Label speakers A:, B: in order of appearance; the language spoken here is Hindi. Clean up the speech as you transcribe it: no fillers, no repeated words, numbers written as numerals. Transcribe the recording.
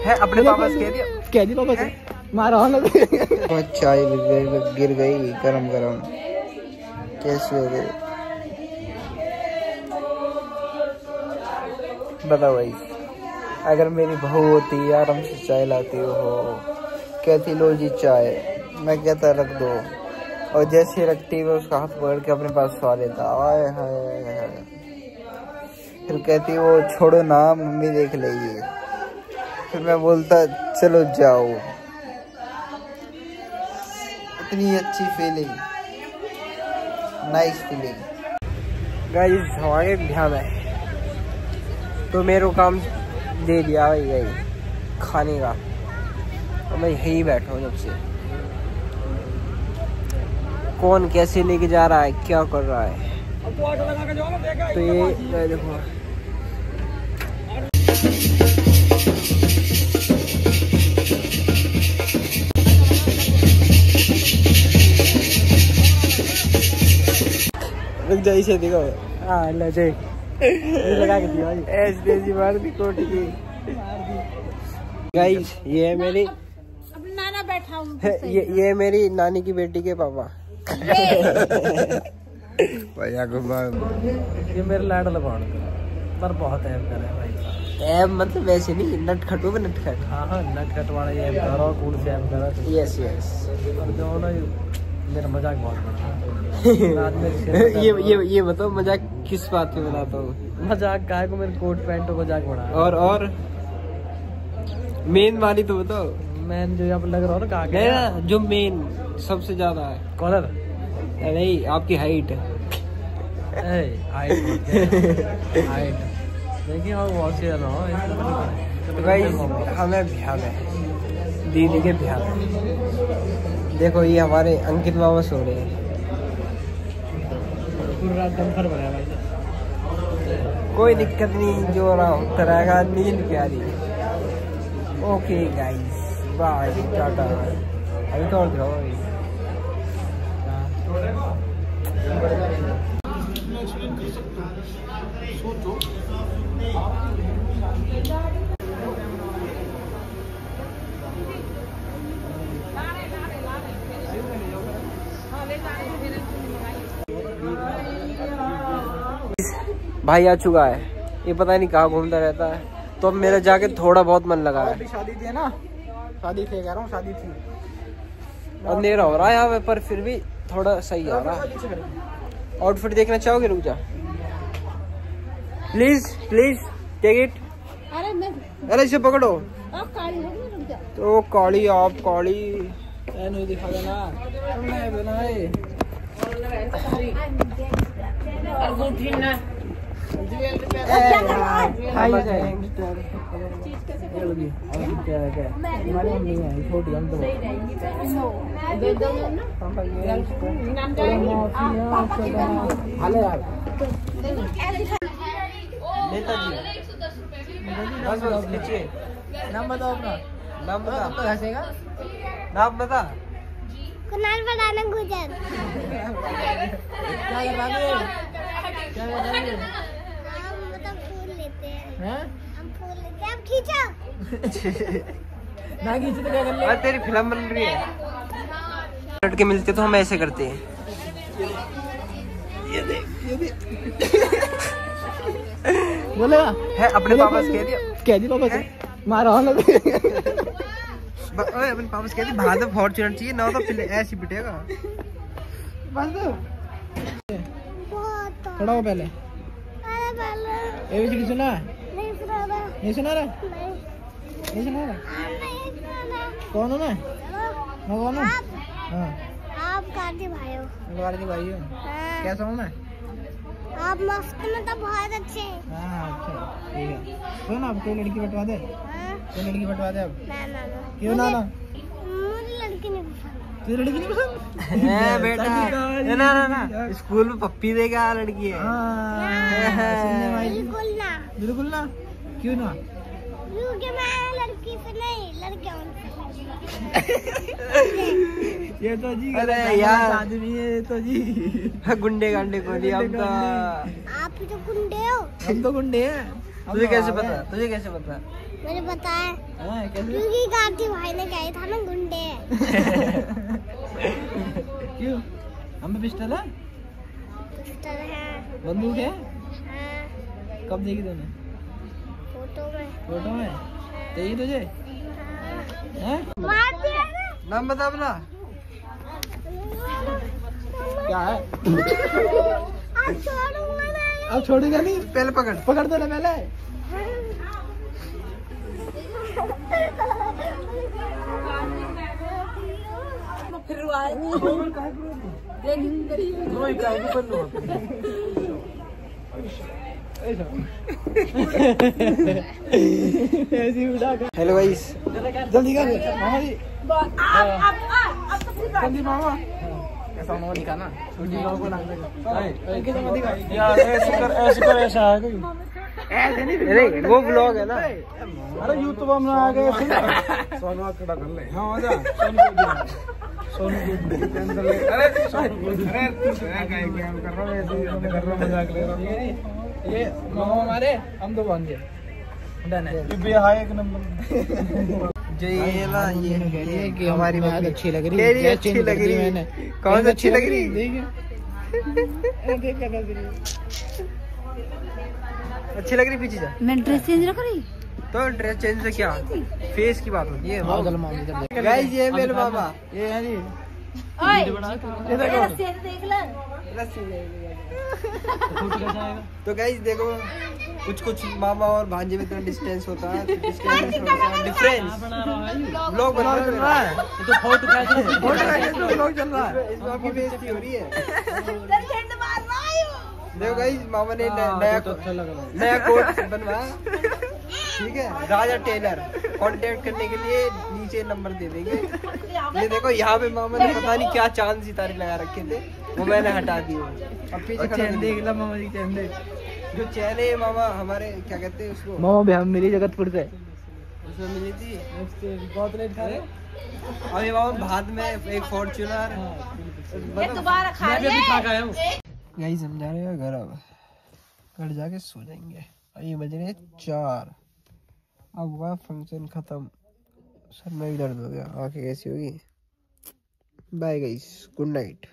A: है अपने पापा से कह दी पापा से मारा चाय गिर गई गरम गरम कैसी हो गई बताओ भाई। अगर मेरी बहू होती आराम से चाय लाती हो कहती लो जी चाय, मैं कहता रख दो, और जैसे रखती है उसका हाथ पकड़ के अपने पास सवा लेता। आए हाय फिर कहती वो छोड़ो ना मम्मी देख लेगी। फिर मैं बोलता चलो जाओ। इतनी अच्छी फीलिंग, नाइस फीलिंग। गाइस हमारे बिहार में तो मेरे को काम दे दिया भाई खाने का, और मैं यही बैठा हूँ जब से। कौन कैसे लेके जा रहा है क्या कर रहा है, तो ये देखो रुक जा इसे देखो। हाँ ले लगा के दिया ऐसी मार दी कोट की। गाइस ये है मेरी
B: नाना बैठा हूँ
A: ये मेरी नानी की बेटी के पापा। भैया को ये मेरे लाडला पर बहुत ऐब कर रहे हैं भाई। ऐब मतलब वैसे नहीं नटखटो में नटखट। हाँ नटखट वाला ये ऐब कर रहा हूँ कौन से ऐब कर रहा है। यस जो ना मेरा मजाक बहुत बना। ये बताओ मजाक किस बात पे बनाता हूँ? मजाक काय को मेरे कोट पैंट को मजाक बना। और मेन वाली तो बताओ। मेन जो यहाँ पर लग रहा हो ना जो मेन सबसे ज्यादा है कॉलर। नहीं आपकी हाइट। हाइट देखिए बहुत से हमें बिहार में दीदी के बिहार में देखो ये हमारे अंकित मामा सो रहे हैं। पूरी रात दमखर बनाया भाई। कोई दिक्कत नहीं जो रहा होता रहेगा, नींद प्यारी। Okay guys bye tata. अभी तो और दिखाओ भाई आ चुका है, ये पता नहीं कहाँ घूमता रहता है। तो अब मेरा जाके थोड़ा बहुत मन लगा है। शादी थी ना, शादी थी कह रहा हूँ, शादी थी। अंधेरा हो रहा है यहाँ पे पर फिर भी थोड़ा सही आ रहा है। आउटफिट देखना चाहोगे? रुक जा प्लीज प्लीज टेक इट। अरे इसे पकड़ो। तो काली आप काली नहीं दिखा देना। नेताजी 10 नीचे। नाम बताओ अपना। नाम बता। तो हंसेगा। नाम बता।
B: कुणाल बनाना गुजर।
A: क्या
B: हम फूल लेते हैं।
A: हम
B: फूल लेते हैं। अब खींचो।
A: ना खींचे तो क्या करना? तेरी फिल्म बन रही है। लड़के मिलते तो हम ऐसे करते हैं। ये देख बोलेगा है अपने पापा से कह दी पापा से मारा अपने पापा से कह दी बाहर तो फॉर्च्यूनर चाहिए ना तो फिर ऐसे पिटेगा। बस खड़ा हो पहले। एबीसीडी सुना? नहीं सुना रहा। नहीं सुना रहा। कौन हो मैं कौन हूँ? हाँ
B: आप कार्तिक भाई हो।
A: कार्तिक भाई हो। कैसा हूँ मैं?
B: आप मस्त में तो बहुत अच्छे हैं।
A: हाँ अच्छा ठीक है। तो ना अब कोई लड़की बटवा दे। कोई लड़की बटवा दे अब।
B: ना
A: क्यों ना?
B: मुझे लड़की नहीं पसंद।
A: तुझे लड़की नहीं पसंद? है बेटा ना स्कूल में पप्पी देगा लड़की है। बिल्कुल ना। क्यों ना?
B: क्योंकि मैं लड़की से नहीं लड़कियों
A: ये तो जी अरे यार आदमी है तो जी गुंडे गांडे को नहीं। हम तो
B: आप ही तो गुंडे हो।
A: हम तो गुंडे हैं। तुझे कैसे पता?
B: मुझे बताया
C: कैसे?
B: क्योंकि कार्तिक भाई ने कहा था ना गुंडे हैं।
C: क्यों? हम पे पिस्टल है,
B: पिस्टल है,
C: बंदूक है।
B: हाँ,
C: कब देखी तूने?
B: फोटो में।
C: फोटो में चाहिए तुझे? हैं?
B: मार दिया ना।
A: नाम बता अपना।
C: क्या है?
B: अब छोड़ूंगा नहीं।
C: अब छोड़ेगा नहीं।
A: पहले पकड़।
C: पकड़ दो ना पहले।
A: हेलो गाइस,
C: जल्दी कर मामा जी। जल्दी मामा। ऐसा मामा दिखाना। यार ऐसे कर ऐसा है कोई। ऐसे नहीं,
A: अरे वो ब्लॉग है ना।
C: अरे यूट्यूब में आ गए। सोनू खड़ा कर ले। हाँ आजा। सोनू अरे कर रहा हूँ ऐसे कर रहा हूँ, मजाक ले रहा हूँ। ये मामा हमारे, हम दो बंदे डन है। ये हाई एक नंबर।
A: जो ये ना ये
C: कि
A: हमारी
C: बात अच्छी लग रही
A: तेरी
C: है।
A: अच्छी लग रही है। कौन सी अच्छी लग रही? अच्छी लग रही, पीछे जा।
B: मैं ड्रेस चेंज रख रही।
A: तो ड्रेस चेंज से क्या फेस की बात होती है।
C: गाइस
A: गाइस ये मेरे मामा,
C: ये है जी।
A: तो गाइस देखो कुछ मामा और भांजे में इतना डिस्टेंस होता है, डिफरेंस ब्लॉग बना रहा है।
C: तो फोटो कैसे ब्लॉग चल रहा है?
A: इसमें आपकी बेइज्जती हो रही है। देखो गाइस मामा ने नया कोट बनवाया, ठीक है। राजा टेलर, कांटेक्ट करने के लिए नीचे नंबर दे देंगे। ये देखो यहाँ पे मामा ने पता नहीं क्या चांद सितारे लगा रखे थे, वो मैंने हटा दिए। अब पीछे
C: चैन देख ला मामा जी, चैन देख।
A: जो चैन है मामा हमारे, क्या कहते हैं उसको,
C: मामा भी हम मिली जगतपुर से,
A: उसमें मिली थी।
C: बहुत लेट खा रहे।
A: अभी मामा बाद में एक फॉर्च्यूनर
B: दोबारा खा ले।
A: गाइस हम जा रहे हैं घर। अब घर जाके सो जाएंगे। ये बज रहे 4। अब हुआ फंक्शन खत्म, सर में भी दर्द हो गया, आंखें कैसी होगी। Bye guys, good night.